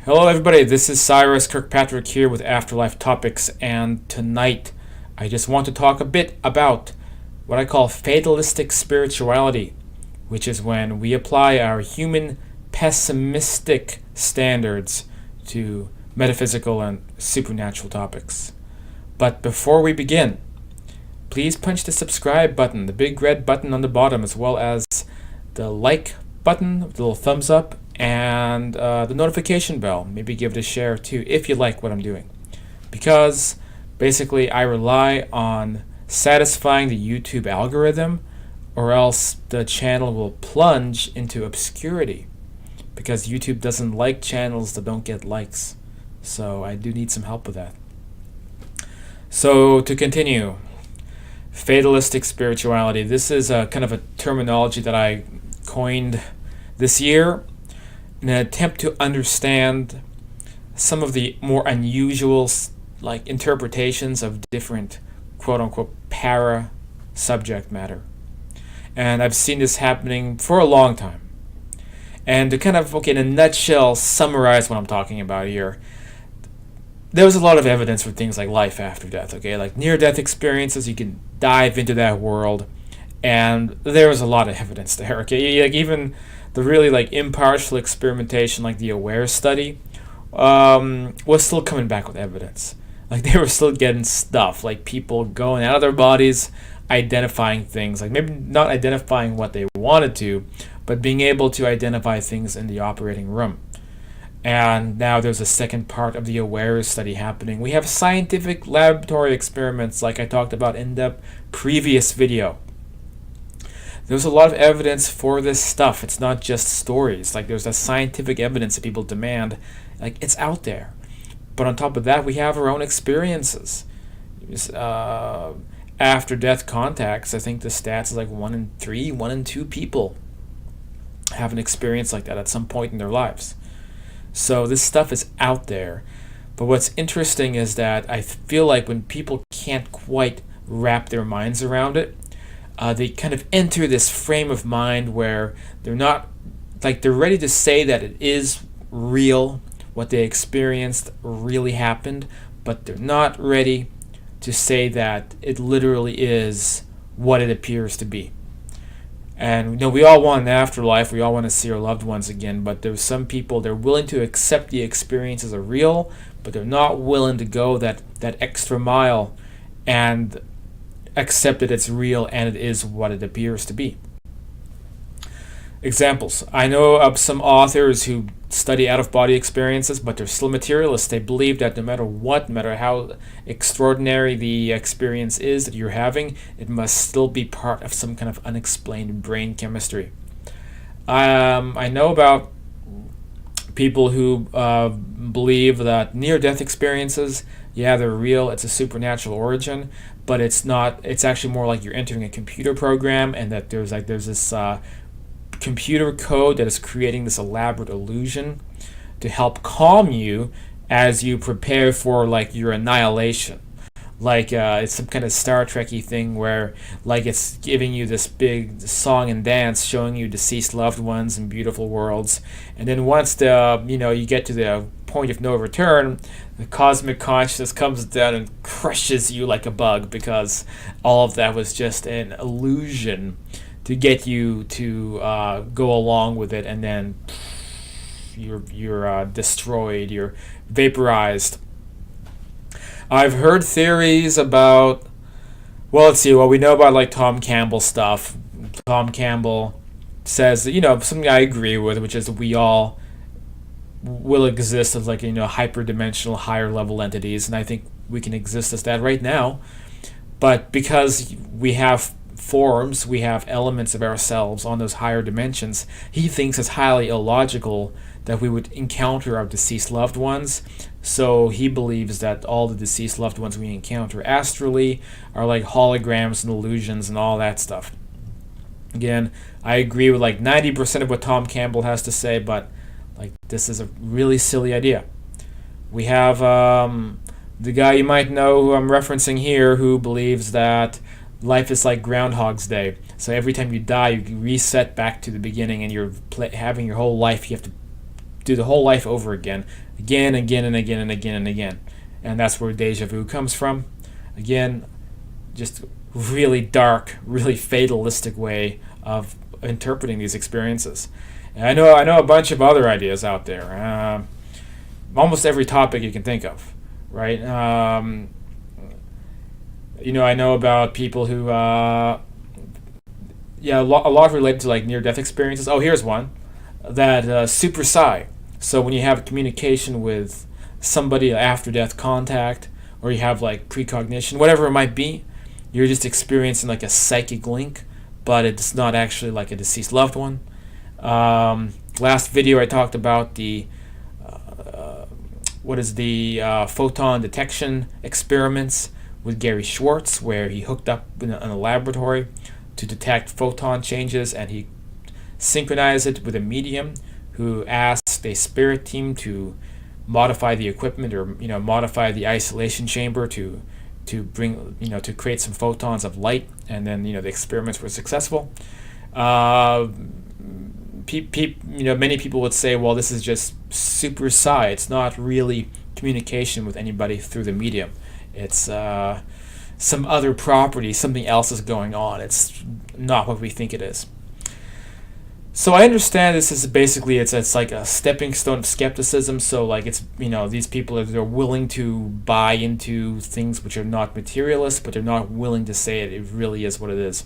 Hello, everybody. This is Cyrus Kirkpatrick here with Afterlife Topics, and tonight I just want to talk a bit about what I call fatalistic spirituality, which is when we apply our human pessimistic standards to metaphysical and supernatural topics. But before we begin, please punch the subscribe button, the big red button on the bottom, as well as the like button, the little thumbs up, and the notification bell. Maybe give it a share too if you like what I'm doing. Because basically, I rely on satisfying the YouTube algorithm, or else the channel will plunge into obscurity. Because YouTube doesn't like channels that don't get likes. So I do need some help with that. So to continue, fatalistic spirituality. This is a kind of a terminology that I coined this year in an attempt to understand some of the more unusual interpretations of different quote-unquote para subject matter. And I've seen this happening for a long time. And to kind of, in a nutshell, summarize what I'm talking about here, there's a lot of evidence for things like life after death, like near-death experiences. You can dive into that world, and there's a lot of evidence there, like even the really impartial experimentation, like the AWARE study, was still coming back with evidence. They were still getting stuff, like people going out of their bodies, identifying things, maybe not identifying what they wanted to, but being able to identify things in the operating room. And now there's a second part of the AWARE study happening. We have scientific laboratory experiments, like I talked about in the previous video. There's a lot of evidence for this stuff. It's not just stories. There's a scientific evidence that people demand. It's out there. But on top of that, we have our own experiences. After death contacts, I think the stats is 1 in 3, 1 in 2 people have an experience like that at some point in their lives. So this stuff is out there. But what's interesting is that I feel like when people can't quite wrap their minds around it, they kind of enter this frame of mind where they're not, they're ready to say that it is real, what they experienced really happened, but they're not ready to say that it literally is what it appears to be. And we all want an afterlife, we all want to see our loved ones again, but there's some people, they're willing to accept the experiences are real, but they're not willing to go that extra mile and accept that it's real and it is what it appears to be. Examples. I know of some authors who study out-of-body experiences, but they're still materialists. They believe that no matter what, no matter how extraordinary the experience is that you're having, it must still be part of some kind of unexplained brain chemistry. I know about people who believe that near-death experiences, they're real, it's a supernatural origin, but it's not. It's actually more like you're entering a computer program, and that there's this computer code that is creating this elaborate illusion to help calm you as you prepare for your annihilation. It's some kind of Star Trek-y thing where it's giving you this big song and dance showing you deceased loved ones and beautiful worlds, and then once you get to the point of no return, the cosmic consciousness comes down and crushes you like a bug, because all of that was just an illusion to get you to go along with it, and then you're destroyed, you're vaporized. I've heard theories about, let's see, we know about Tom Campbell stuff. Tom Campbell says that, something I agree with, which is that we all will exist as hyperdimensional, higher level entities, and I think we can exist as that right now. But because we have forms, we have elements of ourselves on those higher dimensions, he thinks it's highly illogical that we would encounter our deceased loved ones. So he believes that all the deceased loved ones we encounter astrally are holograms and illusions and all that stuff. Again, I agree with 90% of what Tom Campbell has to say, but this is a really silly idea. We have the guy you might know who I'm referencing here, who believes that life is like Groundhog's Day. So every time you die, you reset back to the beginning, and you're having your whole life. You have to do the whole life over again, again, again, and again, and again, and again. And that's where deja vu comes from. Again, just really dark, really fatalistic way of interpreting these experiences. And I know a bunch of other ideas out there. Almost every topic you can think of, right? I know about people who, a lot related to like near-death experiences. Oh, here's one, that super psi. So when you have communication with somebody after death contact, or you have like precognition, whatever it might be, you're just experiencing like a psychic link, but it's not actually like a deceased loved one. Last video I talked about the photon detection experiments with Gary Schwartz, where he hooked up in a laboratory to detect photon changes, and he synchronized it with a medium who asked a spirit team to modify the equipment, or modify the isolation chamber to bring to create some photons of light, and then the experiments were successful. Many people would say, well, this is just super psi. It's not really communication with anybody through the medium. It's some other property, something else is going on. It's not what we think it is. So I understand this is basically it's like a stepping stone of skepticism. So like it's these people they're willing to buy into things which are not materialist, but they're not willing to say it really is what it is.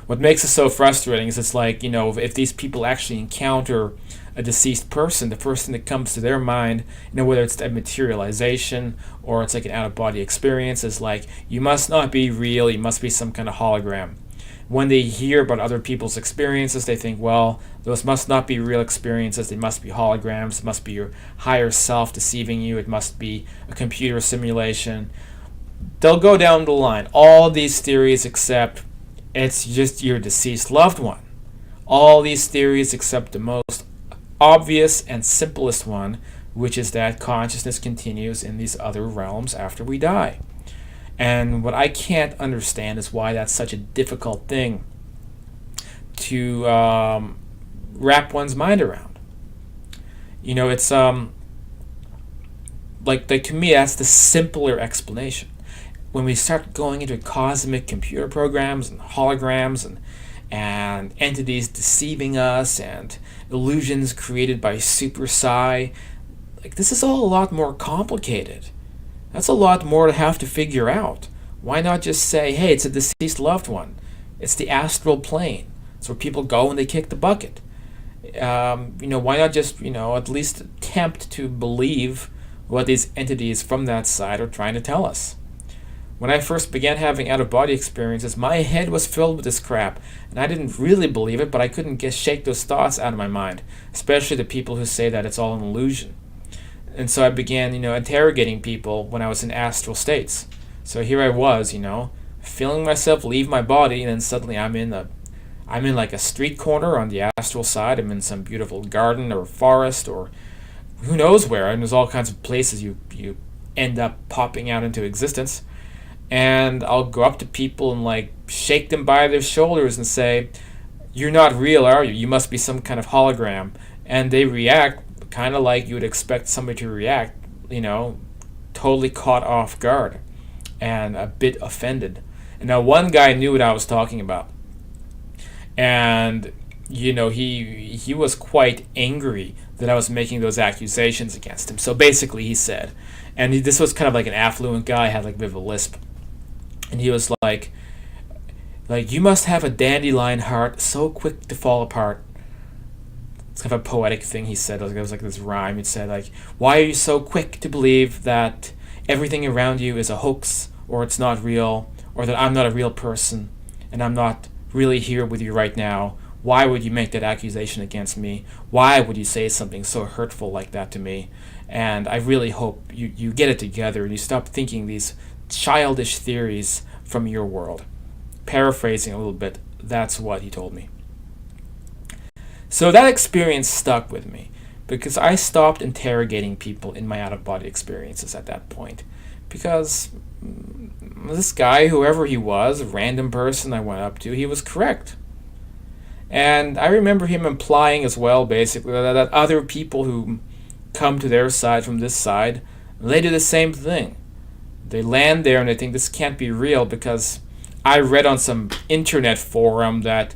What makes it so frustrating is it's like if these people actually encounter a deceased person, the first thing that comes to their mind, whether it's a materialization or it's like an out-of-body experience, is like, you must not be real, you must be some kind of hologram. When they hear about other people's experiences, they think, well, those must not be real experiences, they must be holograms, it must be your higher self deceiving you, it must be a computer simulation. They'll go down the line, all these theories except it's just your deceased loved one. All these theories except the most obvious and simplest one, which is that consciousness continues in these other realms after we die. And what I can't understand is why that's such a difficult thing to wrap one's mind around. It's like to me that's the simpler explanation. When we start going into cosmic computer programs and holograms and entities deceiving us and illusions created by super psi, like this is all a lot more complicated. That's a lot more to have to figure out. Why not just say, hey, it's a deceased loved one. It's the astral plane. It's where people go and they kick the bucket. Why not just, at least attempt to believe what these entities from that side are trying to tell us? When I first began having out-of-body experiences, my head was filled with this crap, and I didn't really believe it, but I couldn't shake those thoughts out of my mind, especially the people who say that it's all an illusion. And so I began, interrogating people when I was in astral states. So here I was, feeling myself leave my body, and then suddenly I'm in like a street corner on the astral side. I'm in some beautiful garden or forest or who knows where, and there's all kinds of places you end up popping out into existence. And I'll go up to people and like shake them by their shoulders and say, "You're not real, are you? You must be some kind of hologram." And they react kind of like you would expect somebody to react, totally caught off guard and a bit offended. And now one guy knew what I was talking about. And, he was quite angry that I was making those accusations against him. So basically he said, and this was kind of like an affluent guy, had like a bit of a lisp. And he was like, you must have a dandelion heart so quick to fall apart. It's kind of a poetic thing he said. It was like this rhyme. It said like, why are you so quick to believe that everything around you is a hoax, or it's not real, or that I'm not a real person and I'm not really here with you right now? Why would you make that accusation against me? Why would you say something so hurtful like that to me? And I really hope you get it together and you stop thinking these childish theories from your world. Paraphrasing a little bit, that's what he told me. So that experience stuck with me because I stopped interrogating people in my out-of-body experiences at that point. Because this guy, whoever he was, a random person I went up to, he was correct. And I remember him implying as well, basically, that other people who come to their side from this side, they do the same thing. They land there and they think this can't be real because I read on some internet forum that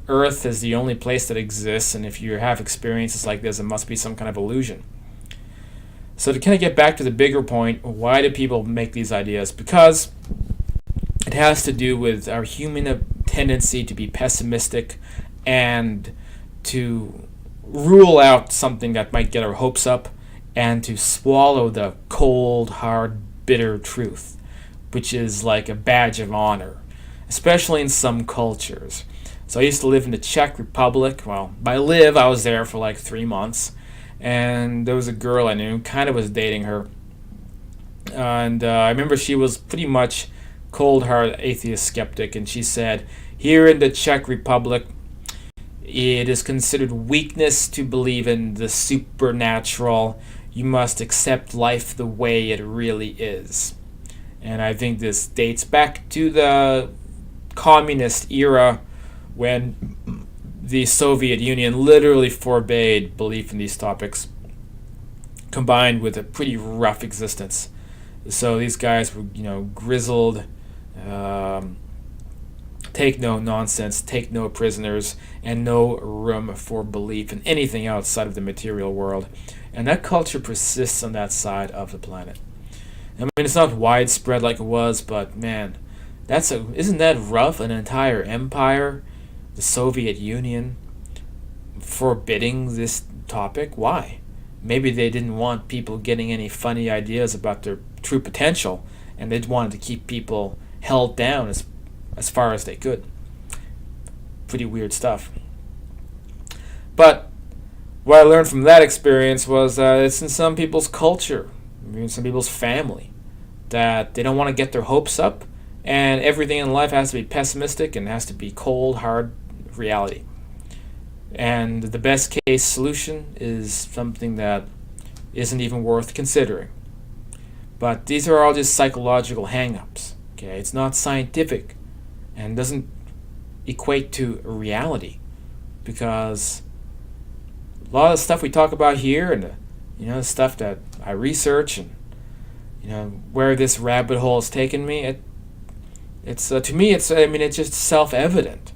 Earth is the only place that exists, and if you have experiences like this, it must be some kind of illusion. So to kind of get back to the bigger point, why do people make these ideas? Because it has to do with our human tendency to be pessimistic and to rule out something that might get our hopes up and to swallow the cold, hard, bitter truth, which is like a badge of honor, especially in some cultures. So I used to live in the Czech Republic. Well, by live, I was there for like 3 months. And there was a girl I knew, kind of was dating her. And I remember she was pretty much cold-hearted atheist skeptic. And she said, here in the Czech Republic, it is considered weakness to believe in the supernatural. You must accept life the way it really is. And I think this dates back to the communist era when the Soviet Union literally forbade belief in these topics, combined with a pretty rough existence. So these guys were, grizzled, take no nonsense, take no prisoners, and no room for belief in anything outside of the material world. And that culture persists on that side of the planet. I mean, it's not widespread like it was, but man, isn't that rough? An entire empire, the Soviet Union, forbidding this topic? Why? Maybe they didn't want people getting any funny ideas about their true potential, and they wanted to keep people held down as far as they could. Pretty weird stuff. But what I learned from that experience was that it's in some people's culture, in some people's family, that they don't want to get their hopes up, and everything in life has to be pessimistic and has to be cold, hard reality. And the best case solution is something that isn't even worth considering. But these are all just psychological hang-ups. Okay, it's not scientific and doesn't equate to reality, because a lot of the stuff we talk about here and the stuff that I research and where this rabbit hole has taken me, it's to me it's just self-evident.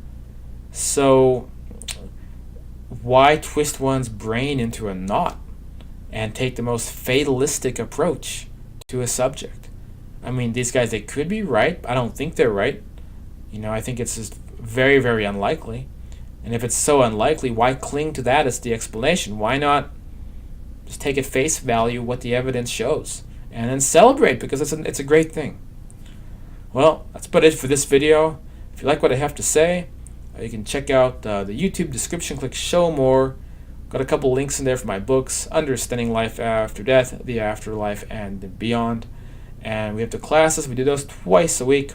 So why twist one's brain into a knot and take the most fatalistic approach to a subject? I mean, these guys, they could be right. I don't think they're right. I think it's just very, very unlikely. And if it's so unlikely, why cling to that as the explanation? Why not just take at face value what the evidence shows and then celebrate, because it's a great thing. Well, that's about it for this video. If you like what I have to say, you can check out the YouTube description, click show more. Got a couple links in there for my books, Understanding Life After Death, The Afterlife, and Beyond. And we have the classes. We do those twice a week.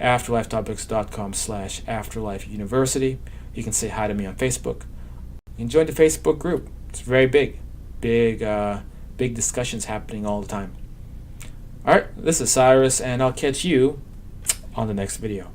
afterlifetopics.com/afterlife university. You can say hi to me on Facebook. You can join the Facebook group. It's very big discussions happening all the time. Alright, this is Cyrus, and I'll catch you on the next video.